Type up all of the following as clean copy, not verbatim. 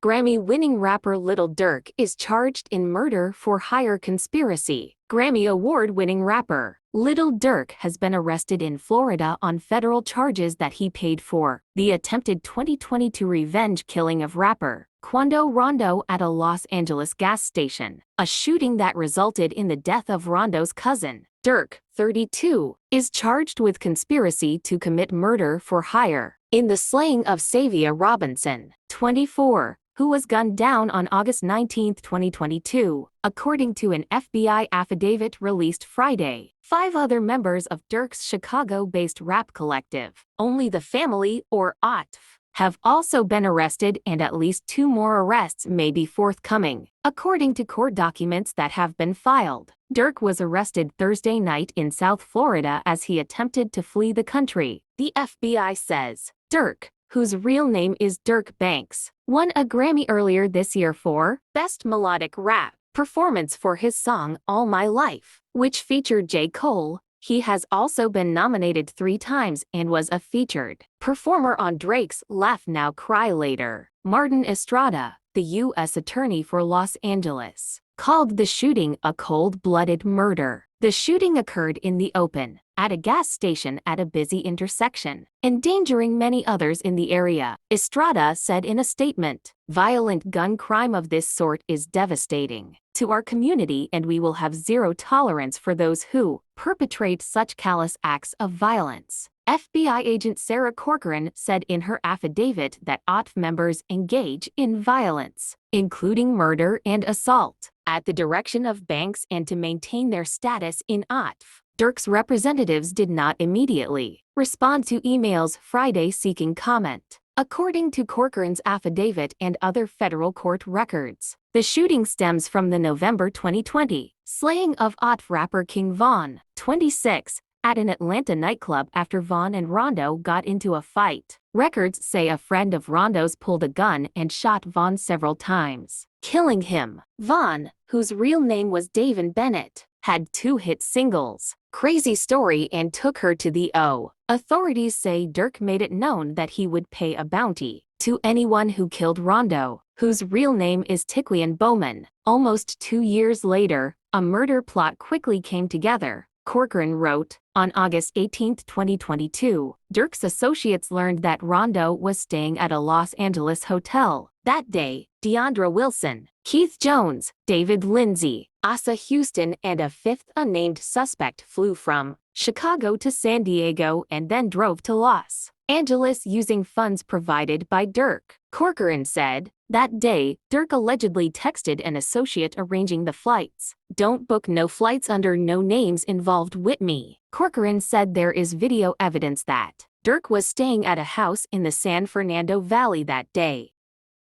Grammy-winning rapper Lil Durk is charged in murder-for-hire conspiracy. Grammy Award-winning rapper Lil Durk has been arrested in Florida on federal charges that he paid for the attempted 2022 revenge killing of rapper Quando Rondo at a Los Angeles gas station, a shooting that resulted in the death of Rondo's cousin. Durk, 32, is charged with conspiracy to commit murder for hire in the slaying of Savia Robinson, 24, who was gunned down on August 19, 2022, according to an FBI affidavit released Friday. 5 other members of Durk's Chicago-based rap collective, Only the Family, or OTF, have also been arrested, and at least 2 more arrests may be forthcoming, according to court documents that have been filed. Durk was arrested Thursday night in South Florida as he attempted to flee the country, the FBI says. Durk, whose real name is Durk Banks, won a Grammy earlier this year for Best Melodic Rap Performance for his song All My Life, which featured J. Cole. He has also been nominated 3 times and was a featured performer on Drake's Laugh Now Cry Later. Martin Estrada, the U.S. Attorney for Los Angeles, called the shooting a cold-blooded murder. The shooting occurred in the open, at a gas station at a busy intersection, endangering many others in the area, Estrada said in a statement. Violent gun crime of this sort is devastating to our community, and we will have zero tolerance for those who perpetrate such callous acts of violence. FBI agent Sarah Corcoran said in her affidavit that OTF members engage in violence, including murder and assault, at the direction of Banks and to maintain their status in OTF. Durk's representatives did not immediately respond to emails Friday seeking comment. According to Corcoran's affidavit and other federal court records, the shooting stems from the November 2020 slaying of OTF rapper King Von, 26, at an Atlanta nightclub after Von and Rondo got into a fight. Records say a friend of Rondo's pulled a gun and shot Von several times, killing him. Von, whose real name was Davin Bennett, had 2 hit singles, Crazy Story and Took Her to the O. Authorities say Durk made it known that he would pay a bounty to anyone who killed Rondo, whose real name is Tiquian Bowman. Almost 2 years later, a murder plot quickly came together, Corcoran wrote. On August 18, 2022, Durk's associates learned that Rondo was staying at a Los Angeles hotel. That day, Deandra Wilson, Keith Jones, David Lindsay, Asa Houston, and a 5th unnamed suspect flew from Chicago to San Diego and then drove to Los Angeles using funds provided by Durk. Corcoran said, that day, Durk allegedly texted an associate arranging the flights. Don't book no flights under no names involved with me. Corcoran said there is video evidence that Durk was staying at a house in the San Fernando Valley that day.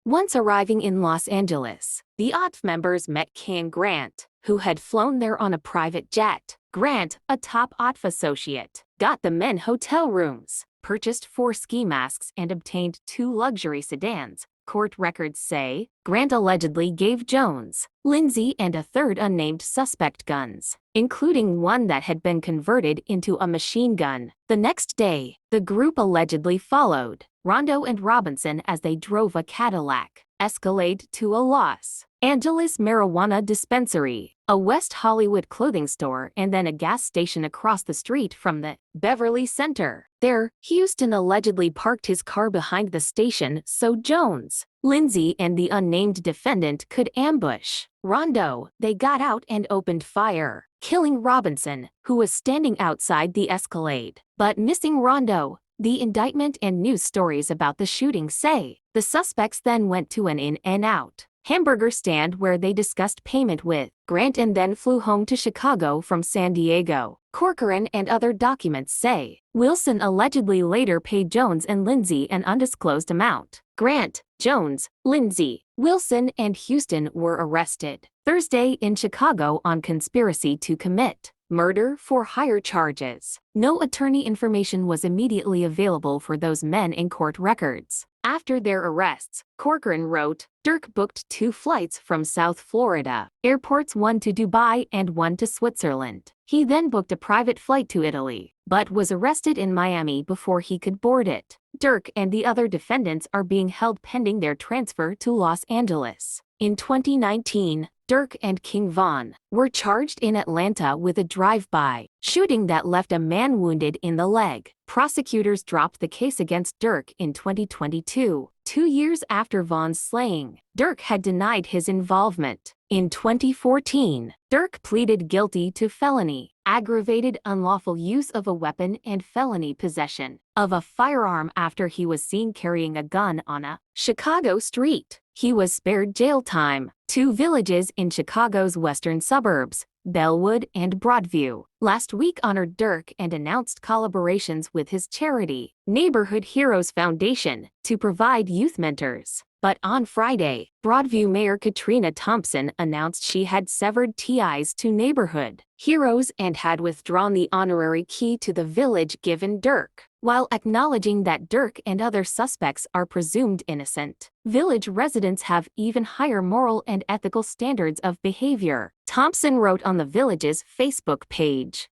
Once arriving in Los Angeles, the OTF members met Ken Grant, who had flown there on a private jet. Grant, a top OTF associate, got the men hotel rooms, purchased 4 ski masks, and obtained 2 luxury sedans. Court records say Grant allegedly gave Jones, Lindsay, and a 3rd unnamed suspect guns, including one that had been converted into a machine gun. The next day, the group allegedly followed Rondo and Robinson as they drove a Cadillac Escalade to a Los Angeles marijuana dispensary, a West Hollywood clothing store, and then a gas station across the street from the Beverly Center. There, Houston allegedly parked his car behind the station so Jones, Lindsay, and the unnamed defendant could ambush Rondo. They got out and opened fire, killing Robinson, who was standing outside the Escalade, but missing Rondo. The indictment and news stories about the shooting say the suspects then went to an In-N-Out hamburger stand where they discussed payment with Grant and then flew home to Chicago from San Diego. Corcoran and other documents say Wilson allegedly later paid Jones and Lindsay an undisclosed amount. Grant, Jones, Lindsay, Wilson, and Houston were arrested Thursday in Chicago on conspiracy to commit murder for hire charges. No attorney information was immediately available for those men in court records. After their arrests, Corcoran wrote, Durk booked 2 flights from South Florida airports, one to Dubai and one to Switzerland. He then booked a private flight to Italy, but was arrested in Miami before he could board it. Durk and the other defendants are being held pending their transfer to Los Angeles. In 2019, Durk and King Von were charged in Atlanta with a drive-by shooting that left a man wounded in the leg. Prosecutors dropped the case against Durk in 2022, 2 years after Von's slaying. Durk had denied his involvement. In 2014, Durk pleaded guilty to felony, aggravated unlawful use of a weapon and felony possession of a firearm after he was seen carrying a gun on a Chicago street. He was spared jail time. 2 villages in Chicago's western suburbs, Bellwood and Broadview, last week honored Durk and announced collaborations with his charity, Neighborhood Heroes Foundation, to provide youth mentors. But on Friday, Broadview Mayor Katrina Thompson announced she had severed ties to Neighborhood Heroes and had withdrawn the honorary key to the village given Durk. While acknowledging that Durk and other suspects are presumed innocent, village residents have even higher moral and ethical standards of behavior, Thompson wrote on the village's Facebook page.